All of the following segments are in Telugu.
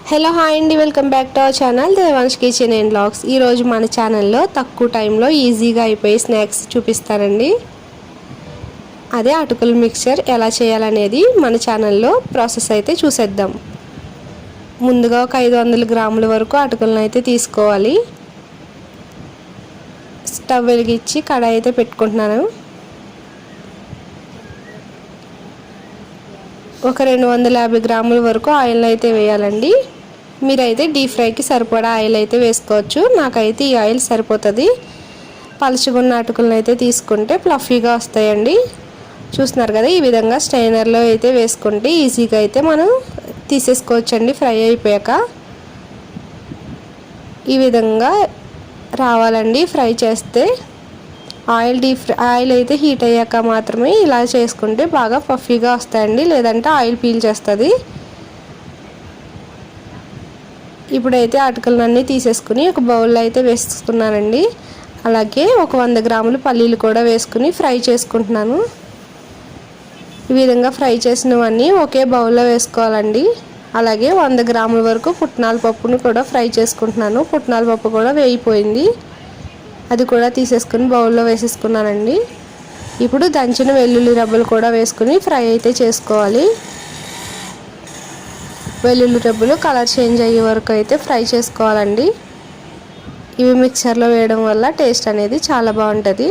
హలో హాయ్ అండి, welcome back to our channel Devansh Kitchen and Vlogs. ఈరోజు మన ఛానల్లో తక్కువ టైంలో ఈజీగా అయిపోయి స్నాక్స్ చూపిస్తానండి. అదే అటుకుల మిక్చర్ ఎలా చేయాలనేది మన ఛానల్లో ప్రాసెస్ అయితే చూసేద్దాం. ముందుగా ఒక 500 గ్రాముల వరకు అటుకులను అయితే తీసుకోవాలి. స్టవ్ వెలిగించి కడాయి అయితే పెట్టుకుంటున్నాను. ఒక 250 గ్రాముల వరకు ఆయిల్ అయితే వేయాలండి. మీరైతే డీప్ ఫ్రైకి సరిపడా ఆయిల్ అయితే వేసుకోవచ్చు. నాకైతే ఈ ఆయిల్ సరిపోతుంది. పలుచగున్న అటుకులను అయితే తీసుకుంటే ఫ్లఫీగా వస్తాయండి. చూస్తున్నారు కదా, ఈ విధంగా స్ట్రైనర్లో అయితే వేసుకుంటే ఈజీగా అయితే మనం తీసేసుకోవచ్చండి. ఫ్రై అయిపోయాక ఈ విధంగా రావాలండి ఫ్రై చేస్తే. ఆయిల్ అయితే హీట్ అయ్యాక మాత్రమే ఇలా చేసుకుంటే బాగా పఫీగా వస్తాయండి, లేదంటే ఆయిల్ పీల్ చేస్తుంది. ఇప్పుడైతే అటుకులన్నీ తీసేసుకుని ఒక బౌల్లో అయితే వేసుకున్నానండి. అలాగే ఒక 100 గ్రాములు పల్లీలు కూడా వేసుకుని ఫ్రై చేసుకుంటున్నాను. ఈ విధంగా ఫ్రై చేసినవన్నీ ఒకే బౌల్లో వేసుకోవాలండి. అలాగే 100 గ్రాముల వరకు పుట్నాల పప్పును కూడా ఫ్రై చేసుకుంటున్నాను. పుట్నాల పప్పు కూడా వేగిపోయింది, అది కూడా తీసేసుకుని బౌల్లో వేసేసుకున్నానండి. ఇప్పుడు దంచిన వెల్లుల్లి రబ్బలు కూడా వేసుకుని ఫ్రై అయితే చేసుకోవాలి. వెల్లుల్లి రబ్బలు కలర్ చేంజ్ అయ్యే వరకు అయితే ఫ్రై చేసుకోవాలండి. ఇవి మిక్సర్లో వేయడం వల్ల టేస్ట్ అనేది చాలా బాగుంటుంది.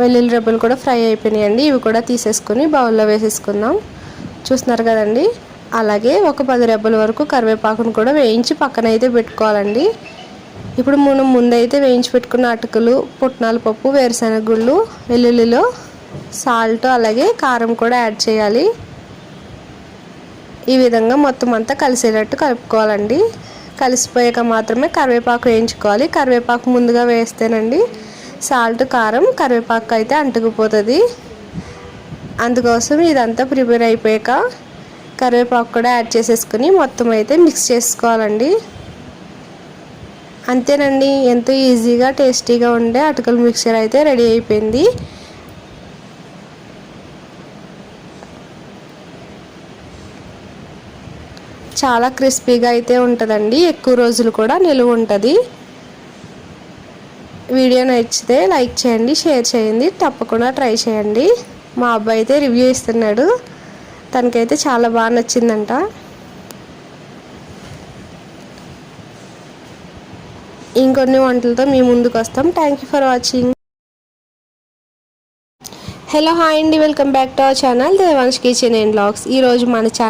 వెల్లుల్లి రబ్బలు కూడా ఫ్రై అయిపోయినాయండి. ఇవి కూడా తీసేసుకుని బౌల్లో వేసేసుకుందాం. చూస్తున్నారు కదండి. అలాగే ఒక 10 రెబ్బల వరకు కరివేపాకును కూడా వేయించి పక్కన అయితే పెట్టుకోవాలండి. ఇప్పుడు మనం ముందైతే వేయించి పెట్టుకున్న అటుకులు, పుట్నాల పప్పు, వేరుశనగ గుళ్ళు, వెల్లుల్లిలో సాల్ట్ అలాగే కారం కూడా యాడ్ చేయాలి. ఈ విధంగా మొత్తం అంతా కలిసేటట్టు కలుపుకోవాలండి. కలిసిపోయాక మాత్రమే కరివేపాకు వేయించుకోవాలి. కరివేపాకు ముందుగా వేస్తేనండి సాల్ట్, కారం కరివేపాకు అయితే అంటుకుపోతుంది. అందుకోసం ఇదంతా ప్రిపేర్ అయిపోయాక కరివేపాకు కూడా యాడ్ చేసేసుకుని మొత్తం అయితే మిక్స్ చేసుకోవాలండి. అంతేనండి, ఎంతో ఈజీగా టేస్టీగా ఉండే అటుకుల మిక్చర్ అయితే రెడీ అయిపోయింది. చాలా క్రిస్పీగా అయితే ఉంటుందండి. ఎక్కువ రోజులు కూడా నిలువ ఉంటుంది. వీడియో నచ్చితే లైక్ చేయండి, షేర్ చేయండి, తప్పకుండా ట్రై చేయండి. మా అబ్బాయి అయితే రివ్యూ ఇస్తున్నాడు. తనకైతే చాలా బాగా నచ్చిందంట. ఇంకొన్ని వంటలతో మీ ముందుకు వస్తాం. Thank you for watching. Hello hi అండి, welcome back to our channel Devansh Kitchen and Vlogs. ఈరోజు మన